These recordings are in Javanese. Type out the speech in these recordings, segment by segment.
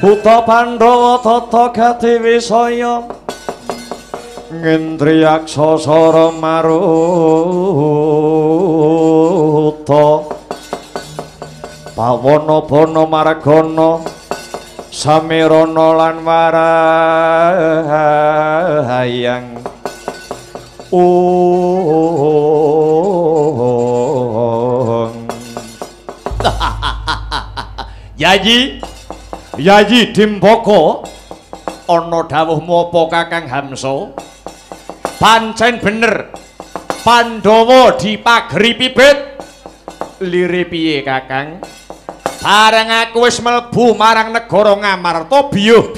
Buta Pandhawa tata gati wisaya ngendriyaksa sara maruta pawana bana margana samirana lan warahayang Yayi Dimpaka ana dawuhmu apa Kakang Hamsa? Pancen bener Pandhawa dipageri pipit. Lire piye Kakang? Bareng aku wis mlebu marang negara Ngamarta biyuh.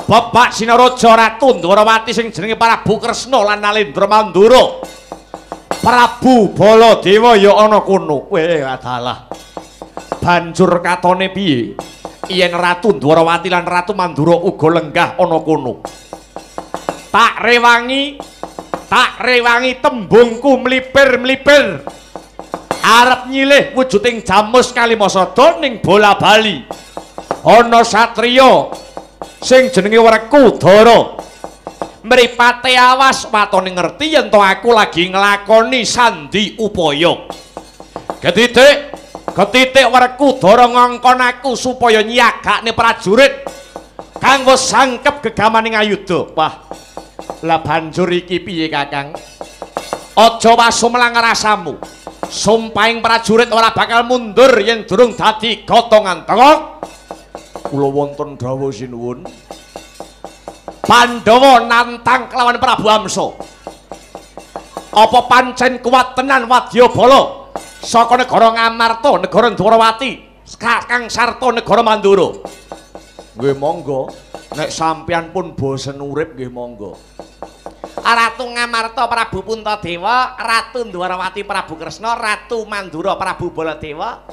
Bapak Sinaraja Ratu Ndwarawati sing jenenge Prabu Kresna lan Nalendra Mandura. Prabu Baladewa ya ana kono. Adalah banjur katone piye? Yen Ratu Ndwarawati lan Ratu Mandura uga lenggah ana kono. Tak rewangi tembungku mlipir-mlipir. Arep nyilih wujuding Jamus Kalimasada ning bola bali. Ana satriya sing jenenge Werkudara. Mripate awas watone ngerti yen to aku lagi nglakoni sandi upaya. Ketitik Werkudara ngongkon aku supaya nyagakne prajurit kanggo sangkep gegamaning Ayudha. Wah, lah banjur iki piye Kakang? Aja wasu melanggar rasamu. Sumpahing prajurit ora bakal mundur yen durung dadi gotongan tengok. Kula wonten dawuh sinuwun. Pandhawa nantang kelawan Prabu Amsa. Apa pancen kuat tenan Wadyabala? Saka negara Ngamarta, negara Ndwarawati, Kakang sarta negara Mandura. Nggih monggo, nek sampeyan pun bosen urip nggih monggo. Ratu Ngamarta Prabu Puntadewa, Ratu Ndwarawati Prabu Kresna, Ratu Mandura Prabu Baladewa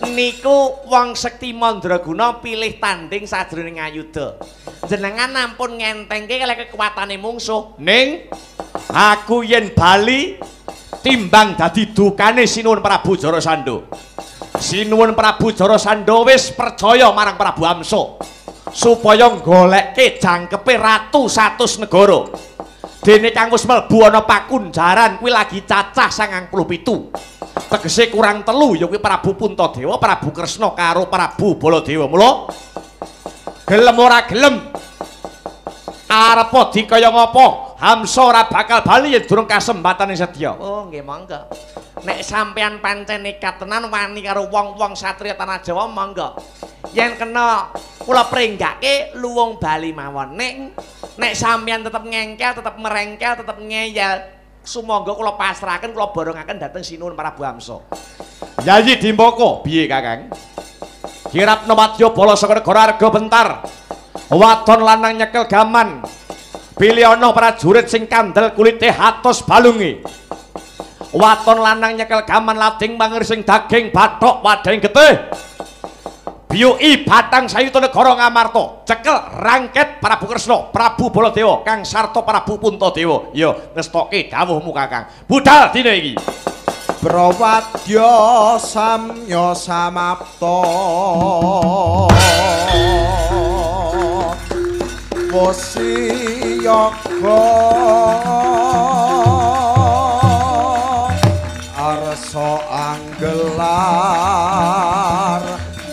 niku wong sekti mandraguna pilih tanding sajroning Ayudha. Jenengan ampun ngentengke kalih kekuatane mungsuh. Ning aku yen bali timbang dadi dukane Sinuwun Prabu Jarasandha. Sinuwun Prabu Jarasandha wis percaya marang Prabu Amsa supaya goleke jangkepe ratu 100 negara. Dene kang wis mlebu ana pakunjaran kuwi lagi cacah 97. Tegese kurang 3 ya kuwi Prabu Puntadewa, Prabu Kresna karo Prabu Baladewa. Mula gelem ora gelem arep dikaya ngapa? Hamsa ora bakal bali yen durung kasembatane sedya. Oh, nggih monggo. Nek sampean pancen nekat tenan wani karo wong-wong satriya tanah Jawa monggo. Yen kena kula prenggake luwung bali mawon. Nek sampean tetep ngengkel, tetep merengkel, tetep ngeyel, sumangga kula pasrahaken, kula borongaken dhateng Sinuwun Prabu Amsa. Yayi Dimpaka, piye Kakang? Kirapna Wadyabala saka negara Arga Bentar. Wadon lanang nyekel gaman. Bilih ana prajurit sing kandel kulite hatos balunge. Waton lanang nyekel gaman lading mangir sing daging bathok wading getih. Biyuki batang sayuta negara Ngamarta, cekel rangket Prabu Kresna, Prabu Baladewa, Kang Sarta Prabu Puntadewa. Ya ngestoke dawuhmu Kakang. Budal dina iki. Prawadya samya samapta. Wasiyaga arsa anggelar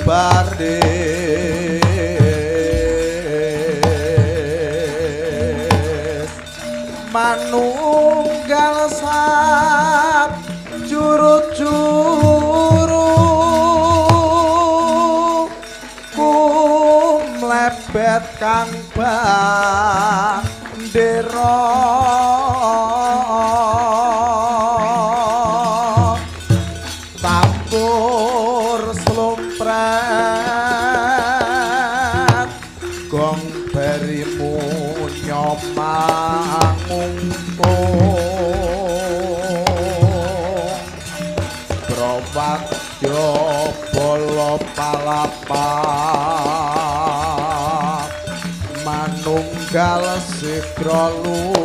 badhe manunggal sat juru-juru kumlebet kang bandera tampur slumpret gong berimu nyomangumpung Prawadya bala palapak manunggal sigra lumaris.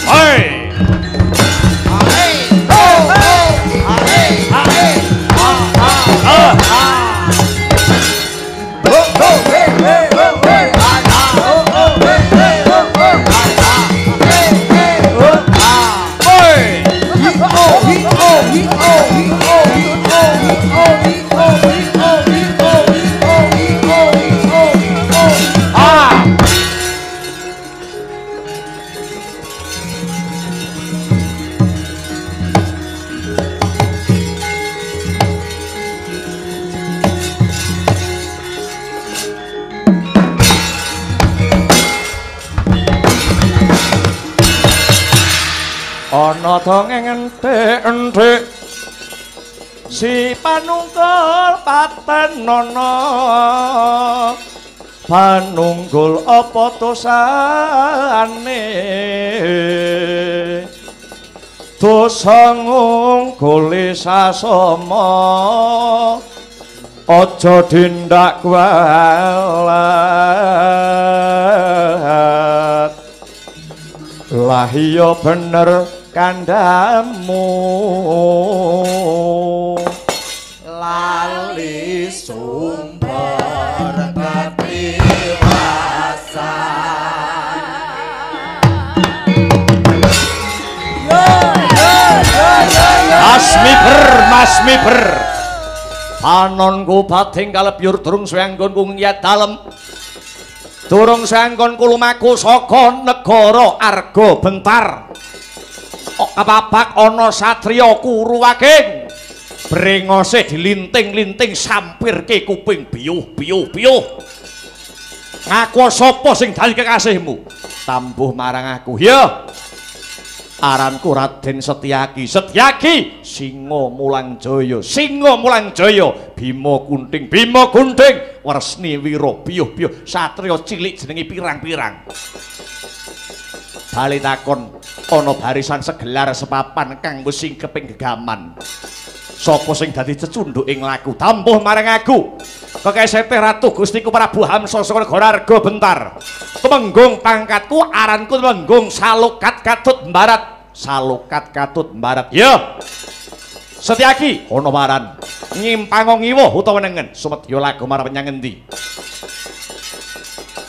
Hei. Ana dongeng enthik-enthik si panunggal patenana panunggul apa dosane dosa ngungguli sasama aja dindak kualat lah iya bener kandamu lali sumber kepriwasan Mas Miber panonku bating kalebur durung swanggonku ngiyat dalem durung swanggonku lumaku saka negara Arga Bentar kepabak ana satriya Kuruwageng brengose dilinting-linting sampirke kuping biyuh ngaku sapa sing dadi kekasihmu tambuh marang aku ya aranku Raden Setyaki Singa Mulang Jaya Bima Gunting Wresni Wira biyuh satriya cilik jenenge pirang-pirang bali takon ana barisan segelar sepapan kang wis singkeping gegaman sapa sing dadi cecunduk ing laku tambuh marang aku kekesete Ratu Gustiku Prabu Hamsa saka negara Arga Bentar temenggung pangkatku aranku temenggung Salukat Katut Mbarat ya Setyaki ana waran nyimpang ngiwuh utawa nengen sumedya lagu marang menyang endi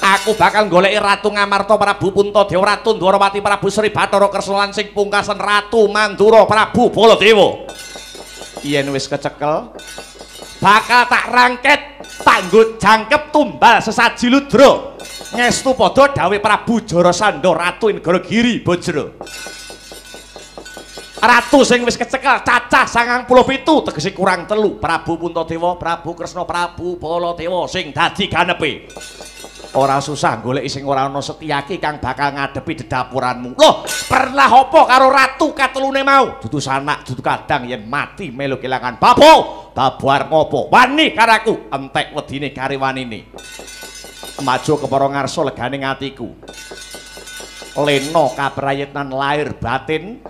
aku bakal goleki Ratu Ngamarta Prabu Puntadewa Ratu Ndwarawati Prabu Sri Bathara Kresna lan sing pungkasan Ratu Mandura Prabu Baladewa yen wis kecekel bakal tak rangket tanggo jangkep tumbal sesaji ludra ngestu padha dawuh Prabu Jarasandha Ratu Negara Giri Bajra Ratu sing wis kecekel cacah 97 tegese kurang 3 Prabu Puntadewa Prabu Kresna Prabu Baladewa sing dadi ganepe ora susah goleki sing ora ana Setyaki kang bakal ngadepi dedapuranmu. Loh, pernah apa karo ratu katelune mau? Dudu sanak, dudu kadang yen mati melu kelangan babu arep ngopo? Wani karo aku, entek wedine karewanine. Maju kepara ngarsa legane atiku. Lena kaprayitnan lahir batin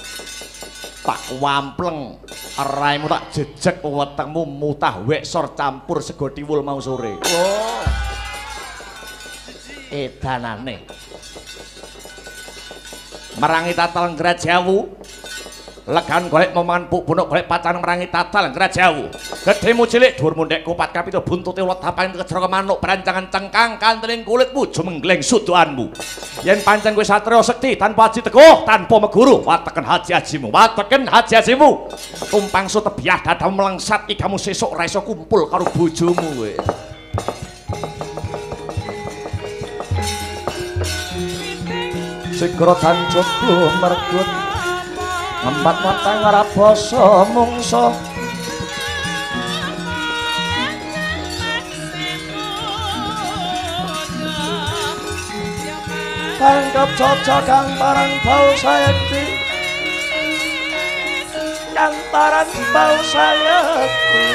tak wampleng raimu tak jejeg wetengmu mutah wek sor campur sego tiwul mau sore. Oh. Edanane merangi tatal Ngrajawu legan golek momongan puk bunuk golek pacan merangi tatal Ngrajawu gedhemu cilik dhuwur mundhek kupat kapita buntute ulet tapaning kejero manuk perancangan cengkang kanteling kulitmu jumengleng suduanmu yen pancen kowe satriya sekti tanpa aji teguh tanpa meguru wateken haji-hajimu tumpang sutebiah dadamu melengsat ikamu sesuk ora iso kumpul karo bojomu kowe. Sikra tanjuk mergut ngempat matang ora basa mungsa tangkap cocok kang barang bau sayekti kantaran bau sayekti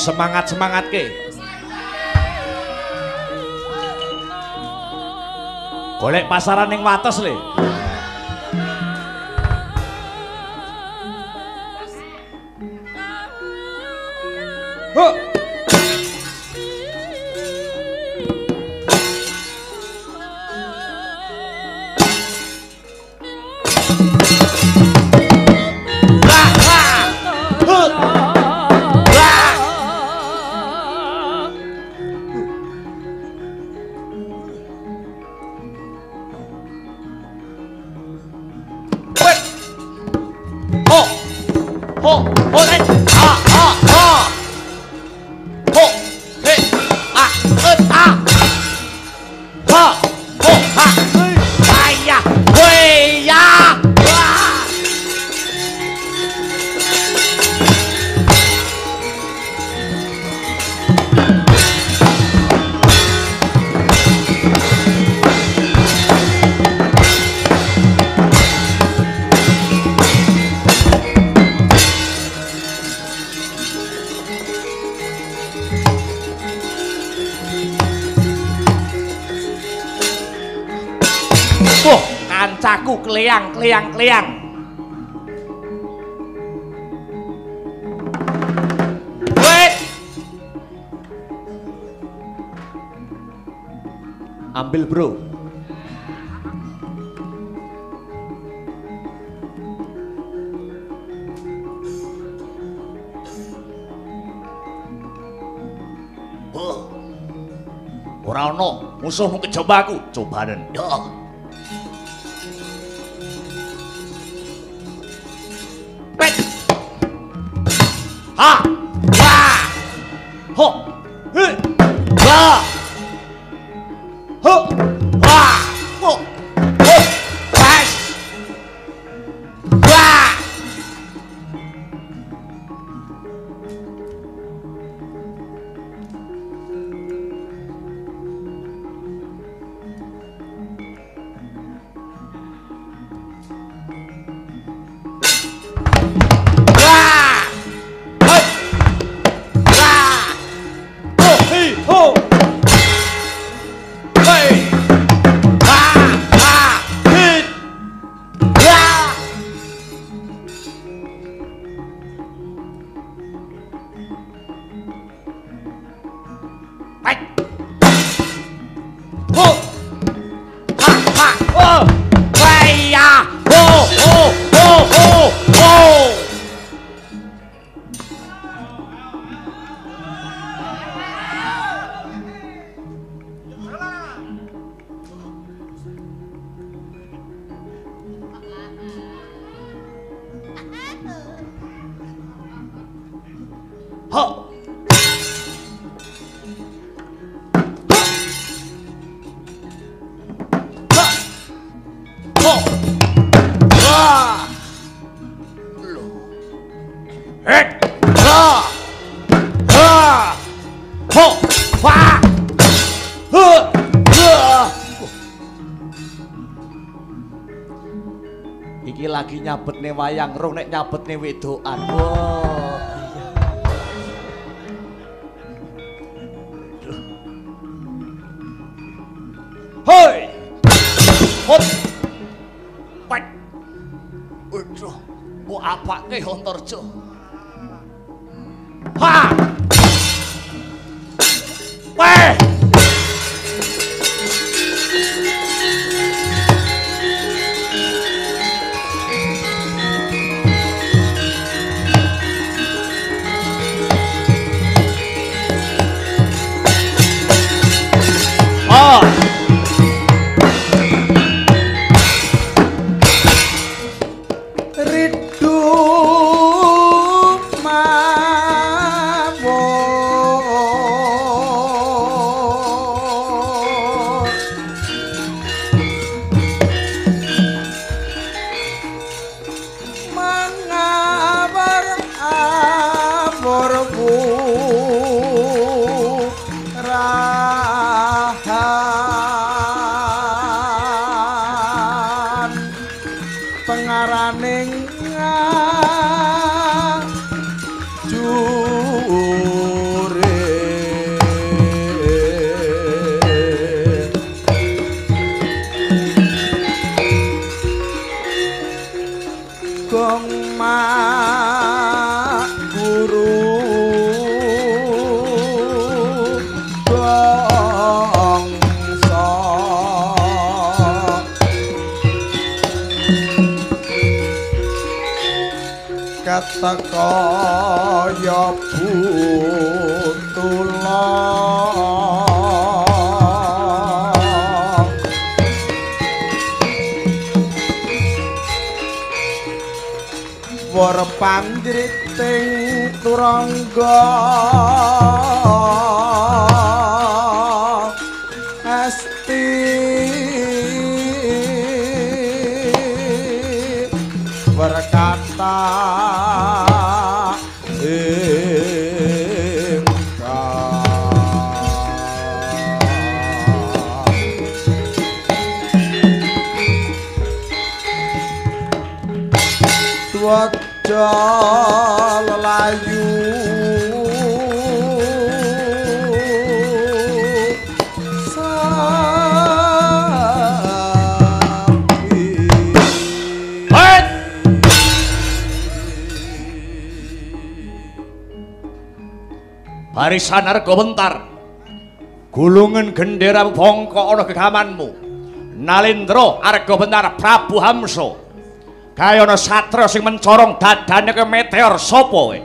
Semangat-semangatke. Golek pasaran ning wates le. ho ho le ha ha ha ho he a ha ha ho haaya we ya kancaku kleyang. Wait. Ambil, Bro. Ora ono musuhmu kejaba aku, cobanen. Ya. Ha! Wa! Ho! He! Wa! Ho! Wa! Ho! Ho! Pas! Wa! Iki lagi nyabetne wayang roh nek nyabetne wedokan. Wah. Hoi. Hot. Pat. Waduh, mbok apake Antarja? Ha. Weh. Kaya butula war pandriting turangga asti berkata Wajal layu sapi barisan arga bentar gulungan gendera bongko ana gegamanmu Nalindra arga bentar Prabu Hamsa kaya ana satra sing mencorong dadane ke meteor sapa kowe?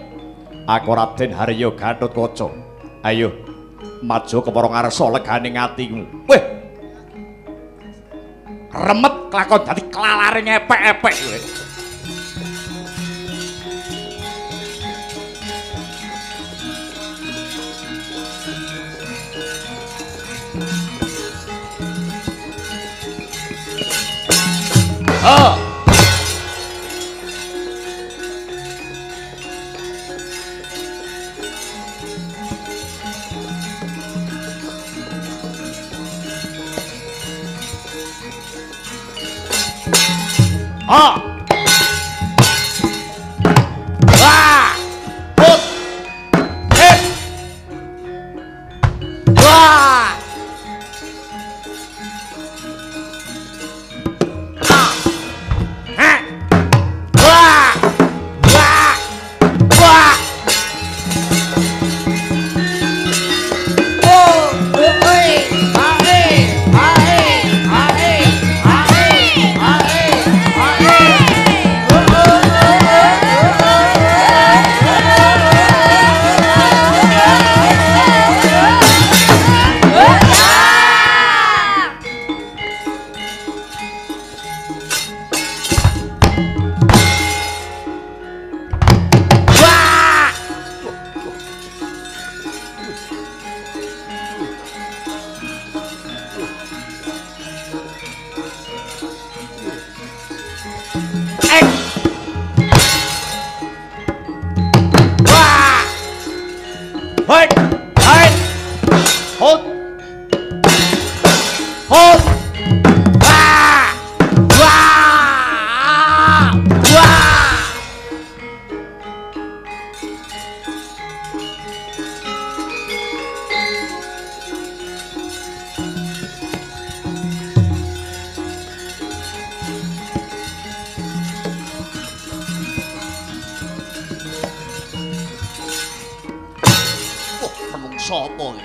Aku Raden Harya Gatotkaca. Ayo maju ke para ngarsa leganing atimu. Weh. Remet kelakon dadi klalare ngepek-epek kowe. Oh. Ah! Wah! Put! Hit! Wah! Ah! Heh! Wah! Wah! Wah! Oh! Oi! Ae! Ae! Ae! Wait! Wait! Hold! Hold! Wah! Wah! Wah! Sapa iki?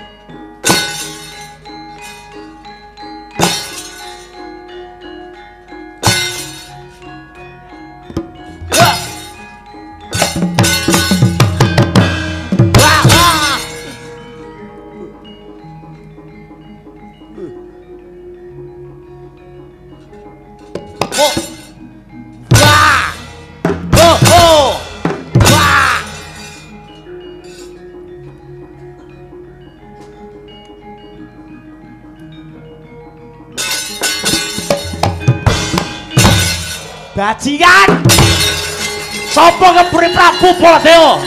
Bajingan! Sapa ngeburi Prabu Baladewa?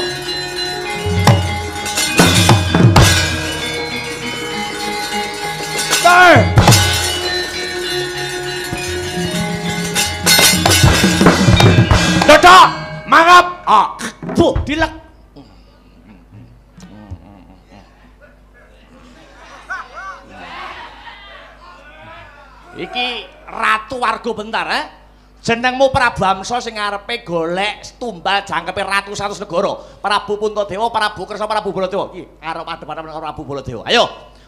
Dodok! Mangap! Ah, bu, dilek. Iki ratu warga bentar, jenengmu Prabu Hamsa sing ngarepe golek tumbal jangkepe ratus-ratus negara. Prabu Puntadewa, Prabu Kresna, Prabu Baladewa. Iki arep adep-adepan karo Prabu Baladewa. Ayo,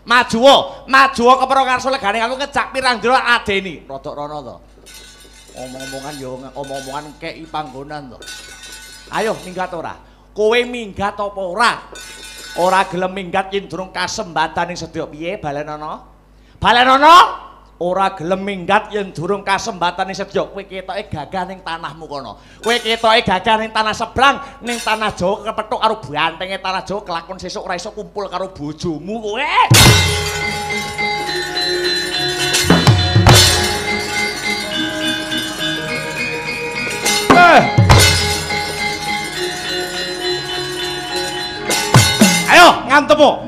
maju ke Prakarsa legane aku ngejak pirang dina adeni. Rodok rono to. Omong-omongan yo omong-omongan kei panggonan to. Ayo minggat ora? Kowe minggat apa ora? Ora gelem minggat yen durung kasembatan ning sedya. Piye Balenono? Balenono? ora gelem minggat yen durung kasembatane sedya kowe ketoke gagah ning tanahmu kono. Kowe ketoke gagah ning tanah seberang, ning tanah Jawa kepethuk karo bantenge tanah Jawa kelakon sesuk ora iso kumpul karo bojomu kowe. Ayo ngantemu.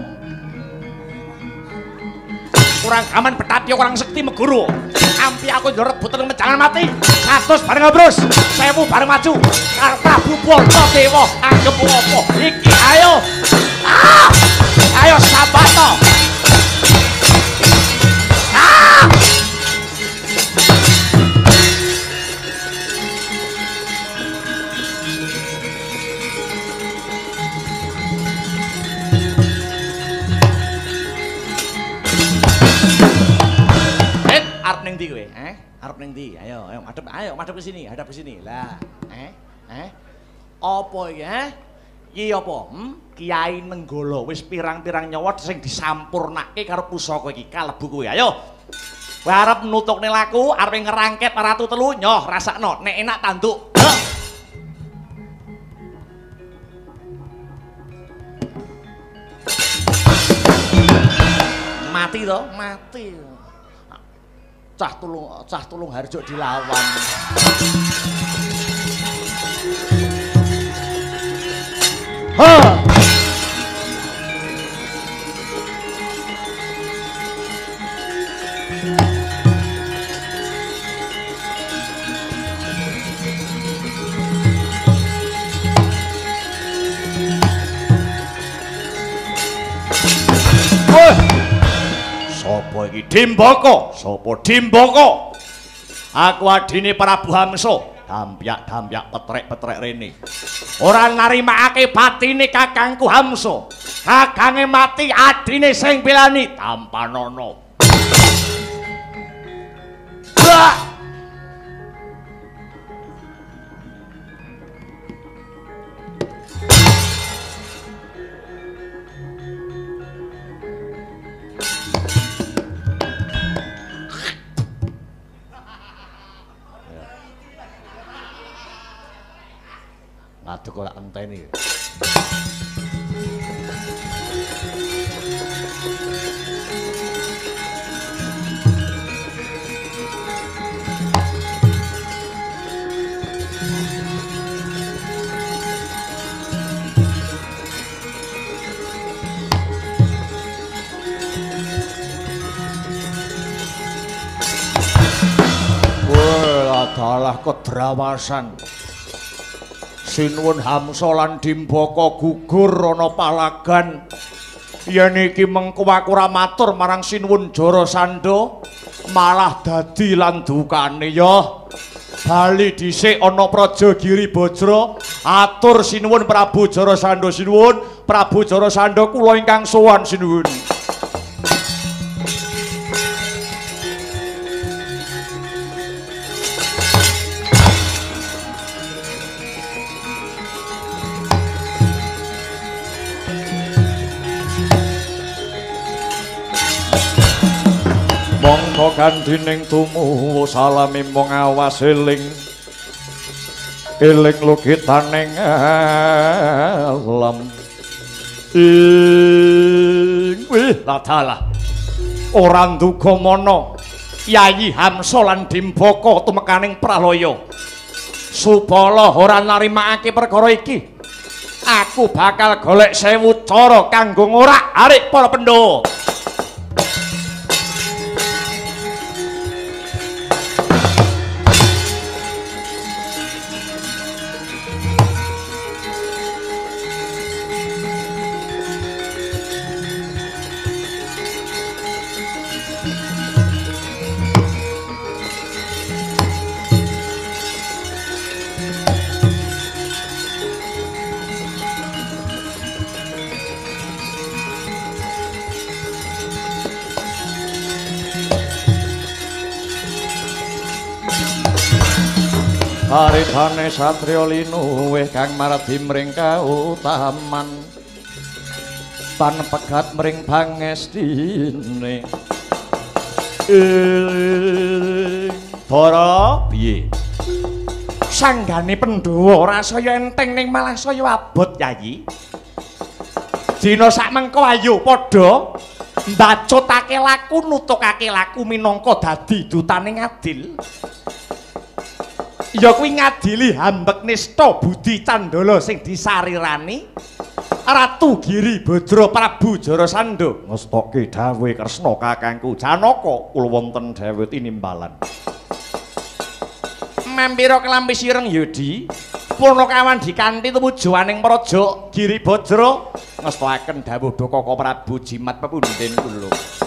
Kurang aman betati kurang sekti meguru. Ampi aku njoret buteng menjangan mati. 100 bareng ngobrus, 1000 bareng maju. Karo Prabu Portadewa anggep apa? Iki ayo. Ayo sabato. Arep ning ndi kowe? Arep ning ndi? Ayo madhep ke sini, hadap ke sini. Lah, apa iki, Iki apa? Kiai Nenggala wis pirang-pirang nyawa sing disampurnake karo pusaka iki kalebu kowe. Ayo. Kowe arep nutukne laku, arep ngerangket ratu telu, nyoh rasakno. Nek enak tanduk. Mati to, mati. Cah tulung harjo dilawan. Ha! Sapa iki Dimbaka? Sapa Dimbaka? Aku adine Prabu Hamsa. Dampyak-dampyak petrek-petrek rene. Ora narimakake batine Kakangku Hamsa. Kagange mati adine sing pilani Tampanana. Aduh kok enteni. Wah, adalah kedrawasan. Sinuwun Hamsa lan Dimbaka gugur ana palagan. Yen iki mengko aku ora matur marang Sinuwun Jarasandha, malah dadi lan dukane ya. Bali dhisik ana Praja Giribajra, atur Sinuwun Prabu Jarasandha sinuwun, Prabu Jarasandha kula ingkang sowan sinuwun. Mongko kandining tumuwu salami mung awas eling lukitaning alam wih ladalah ora nduga mana Yayi Hamsa lan Dimbaka tumekaning pralaya Subala ora narimakake perkara iki. Aku bakal golek 1000 cara kanggo ngorak arik para Pandhawa. Haritane satriya linuwih kang maradi mring kautaman pan pegat mring pangestine Bara piye? Sanggane Pandhawa ora saya enteng ning malah saya abot Yayi. Dina sak mengko ayo padha mbacutake laku nutukake laku minangka dadi dutaning adil. Ya kuwi ngadili Hambek Nista Budi Candala sing disarirani Ratu Giri Badra Prabu Jarasandha. Ngestoke dawuhe Kresna kakangku Janaka kula wonten dawuh tinimbalan. Mampira kelampi sireng Yudi Punakawan dikanthi tumujuaning Praja Giri Badra Ngestokaken dawuh Kaka Prabu Jimat pepundhen kula.